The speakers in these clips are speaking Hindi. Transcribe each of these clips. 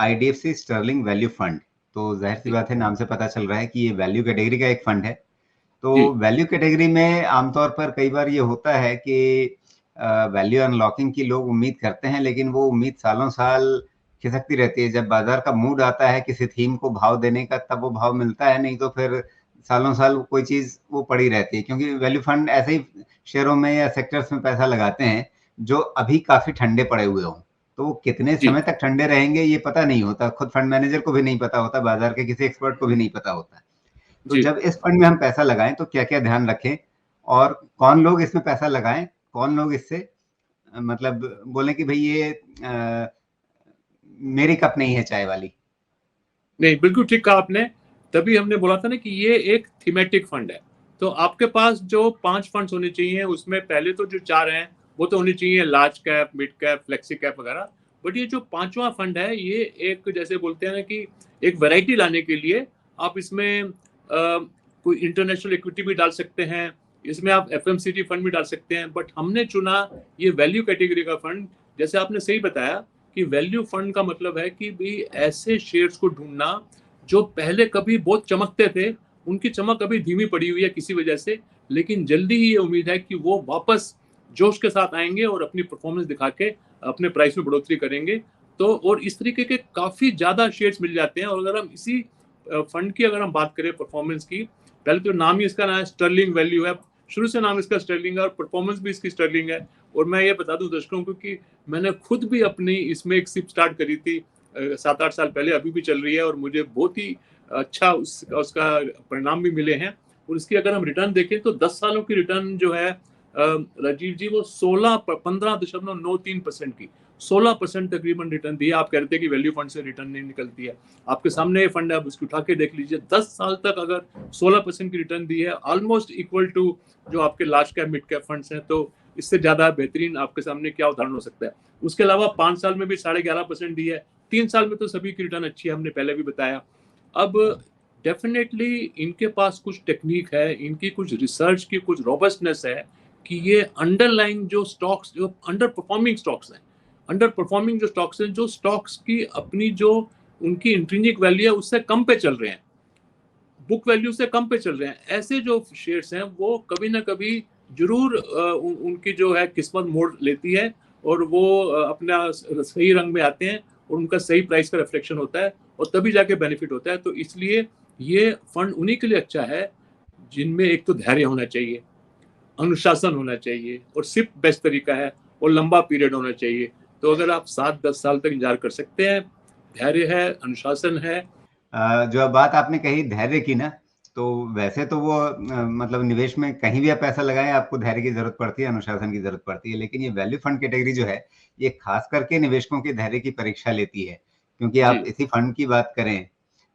IDFC Stirling value fund. तो जाहिर सी बात है, नाम से पता चल रहा है कि ये वैल्यू कैटेगरी का एक फंड है। तो वैल्यू कैटेगरी में आमतौर पर कई बार ये होता है कि वैल्यू अनलॉकिंग की लोग उम्मीद करते हैं, लेकिन वो उम्मीद सालों साल खिसकती रहती है। जब बाजार का मूड आता है किसी थीम को भाव देने का, तब वो भाव मिलता है, नहीं तो फिर सालों साल कोई चीज वो पड़ी रहती है। क्योंकि वैल्यू फंड ऐसे ही शेयरों में या सेक्टर्स में पैसा लगाते हैं जो अभी काफी ठंडे पड़े हुए हों। तो वो कितने समय तक ठंडे रहेंगे ये पता नहीं होता, खुद फंड मैनेजर को भी नहीं पता होता, बाजार के किसी एक्सपर्ट को भी नहीं पता होता। तो जब इस फंड में हम पैसा लगाएं तो क्या क्या ध्यान रखें, और कौन लोग इसमें पैसा लगाएं, कौन लोग इससे मतलब बोले कि भाई ये मेरी कप नहीं है चाय वाली। नहीं, बिल्कुल ठीक कहा आपने। तभी हमने बोला था ना कि ये एक थीमेटिक फंड है। तो आपके पास जो 5 फंड्स होने चाहिए, उसमें पहले तो जो 4 हैं वो तो होने चाहिए large cap, mid cap, flexi cap वगैरह। बट ये जो 5वां फंड है, ये एक जैसे बोलते हैं ना कि एक वैरायटी लाने के लिए आप इसमें कोई इंटरनेशनल इक्विटी भी डाल सकते हैं, इसमें आप एफएमसीजी फंड भी डाल सकते हैं। बट हमने चुना ये वैल्यू कैटेगरी का फंड। जैसे आपने सही बताया कि वैल्यू फंड का मतलब है कि भी ऐसे शेयर्स को ढूंढना जो पहले कभी बहुत चमकते थे, उनकी चमक अभी धीमी पड़ी हुई है किसी वजह से, लेकिन जल्दी ही ये उम्मीद है कि वो वापस जोश के साथ आएंगे और अपनी परफॉर्मेंस दिखा के अपने प्राइस में बढ़ोतरी करेंगे। तो और इस तरीके के काफी ज्यादा शेयर्स मिल जाते हैं। और अगर हम इसी फंड की अगर हम बात करें परफॉर्मेंस की, पहले तो नाम ही इसका ना है स्टर्लिंग वैल्यू है, शुरू से नाम इसका स्टर्लिंग है और परफॉर्मेंस भी इसकी स्टर्लिंग है। और मैं ये बता दूं दर्शकों को कि मैंने खुद भी अपनी इसमें एक सिप स्टार्ट करी थी 7-8 साल पहले, अभी भी चल रही है और मुझे बहुत ही अच्छा उसका परिणाम भी मिले हैं। और इसकी अगर हम रिटर्न देखें तो 10 सालों की रिटर्न जो है राजीव जी, वो 15.93% की 16% तकरीबन रिटर्न दी है। आप कहते हैं कि वैल्यू फंड से रिटर्न नहीं निकलती है, आपके सामने ये फंड है, आप उसको उठा के देख लीजिए। 10 साल तक अगर 16% की रिटर्न दी है, ऑलमोस्ट इक्वल टू जो आपके large cap mid cap funds हैं, तो इससे ज्यादा बेहतरीन आपके सामने क्या उदाहरण हो सकता है। उसके अलावा 5 साल में भी 11.5% दी है, 3 साल में तो सभी की रिटर्न अच्छी है, हमने पहले भी बताया। अब डेफिनेटली इनके पास कुछ टेक्निक है, इनकी कुछ रिसर्च की कुछ रोबस्टनेस है कि ये अंडरलाइंग जो स्टॉक्स, जो अंडर परफॉर्मिंग स्टॉक्स हैं, अंडर परफॉर्मिंग जो स्टॉक्स हैं, जो स्टॉक्स की अपनी जो उनकी इंट्रिंसिक वैल्यू है उससे कम पे चल रहे हैं, बुक वैल्यू से कम पे चल रहे हैं, ऐसे जो शेयर्स हैं वो कभी ना कभी जरूर उनकी जो है किस्मत मोड़ लेती है और वो अपना सही रंग में आते हैं और उनका सही प्राइस का रिफ्लेक्शन होता है और तभी जाके बेनिफिट होता है। तो इसलिए ये फंड उन्हीं के लिए अच्छा है जिनमें एक तो धैर्य होना चाहिए, अनुशासन होना चाहिए, और सिर्फ बेस्ट तरीका है, और लंबा पीरियड होना चाहिए। तो अगर आप 7-10 साल तक इंतजार कर सकते हैं, धैर्य है, अनुशासन है। जो बात आपने कही धैर्य की ना, तो वैसे तो वो मतलब निवेश में कहीं भी आप पैसा लगाएं आपको धैर्य की जरूरत पड़ती है, अनुशासन की जरूरत पड़ती है। लेकिन ये वैल्यू फंड कैटेगरी जो है, ये खास करके निवेशकों के धैर्य की परीक्षा लेती है। क्योंकि आप इसी फंड की बात करें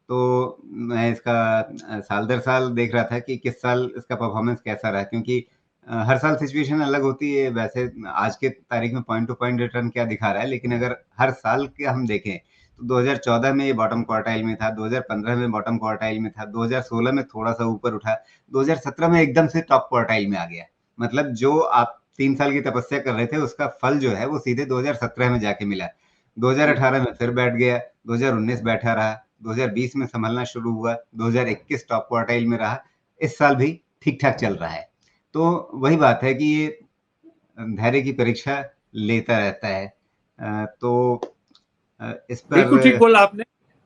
तो मैं इसका साल दर साल देख रहा था कि किस साल इसका परफॉर्मेंस कैसा रहा। क्योंकि हर साल सिचुएशन अलग होती है। वैसे आज के तारीख में पॉइंट टू पॉइंट रिटर्न क्या दिखा रहा है, लेकिन अगर हर साल के हम देखें तो 2014 में ये बॉटम क्वार्टाइल में था, 2015 में बॉटम क्वार्टाइल में था, 2016 में थोड़ा सा ऊपर उठा, 2017 में एकदम से टॉप क्वार्टाइल में आ गया। मतलब जो आप 3 साल की तपस्या कर रहे थे उसका फल जो है वो सीधे 2017 में जाके मिला। 2018 में फिर बैठ गया, 2019 बैठा रहा, 2020 में संभलना शुरू हुआ, 2021 टॉप क्वार्टाइल में रहा, इस साल भी ठीक ठाक चल रहा है। तो वही बात है कि ये धैर्य की परीक्षा लेता रहता है। तो इस पर बिल्कुल ठीक बोला आपने।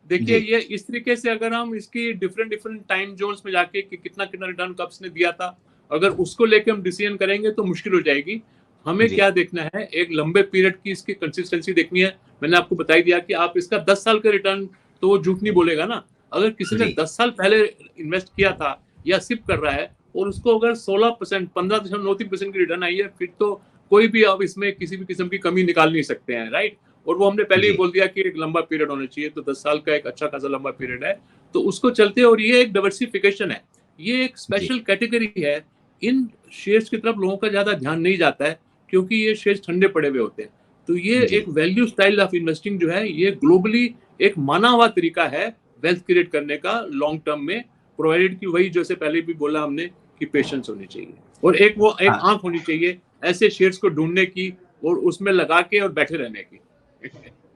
देखिए, ये इस तरीके से अगर हम इसकी डिफरेंट टाइम जोन्स में जाके कि कितना कितना रिटर्न कब ने दिया था, अगर उसको लेके हम डिसीजन करेंगे तो मुश्किल हो जाएगी। हमें क्या देखना है, एक लंबे पीरियड की इसकी कंसिस्टेंसी देखनी है। मैंने आपको बता ही दिया कि आप इसका 10 साल का रिटर्न तो वो झूठ नहीं बोलेगा ना। अगर किसी ने 10 साल पहले इन्वेस्ट किया था या सिप कर रहा है और उसको अगर 16%, 15.93% की रिटर्न आई है, फिर तो कोई भी अब इसमें किसी भी किस्म की कमी निकाल नहीं सकते हैं, राइट। और वो हमने पहले ही बोल दिया कि एक लंबा पीरियड होना चाहिए, तो 10 साल का एक अच्छा खासा लंबा पीरियड है, तो उसको चलते। और ये एक डाइवर्सिफिकेशन है, ये एक स्पेशल कैटेगरी है। इन शेयर्स की तरफ लोगों का ज्यादा ध्यान नहीं जाता है क्योंकि ये शेयर्स ठंडे पड़े हुए होते हैं। तो ये एक वैल्यू स्टाइल ऑफ इन्वेस्टिंग जो है, ये ग्लोबली एक माना हुआ तरीका है वेल्थ क्रिएट करने का लॉन्ग टर्म में, प्रोवाइडेड कि वही जैसे पहले भी बोला हमने कि पेशेंस होनी चाहिए और एक आंख होनी चाहिए ऐसे शेयर्स को ढूंढने की और उसमें लगा के और बैठे रहने की।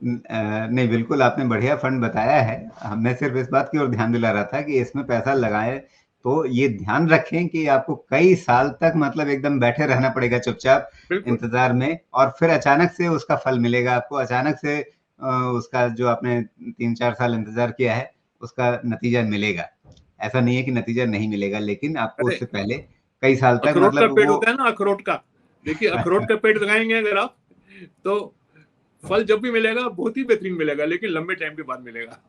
नहीं, बिल्कुल आपने बढ़िया फंड बताया है। मैं सिर्फ इस बात की ओर ध्यान दिला रहा था कि इसमें पैसा लगाएं तो ये ध्यान रखें कि आपको कई साल तक मतलब एकदम बैठे रहना पड़ेगा चुपचाप बिल्कुल इंतजार में, और फिर अचानक से उसका फल मिलेगा आपको, अचानक से उसका जो आपने 3-4 साल इंतजार किया है उसका नतीजा मिलेगा। ऐसा नहीं है कि नतीजा नहीं मिलेगा, लेकिन आपको अरे उससे पहले कई साल तक अखरोट का मतलब पेड़ वो होता है ना, अखरोट का, देखिए अखरोट का पेड़ लगाएंगे अगर आप, तो फल जब भी मिलेगा बहुत ही बेहतरीन मिलेगा, लेकिन लंबे टाइम के बाद मिलेगा।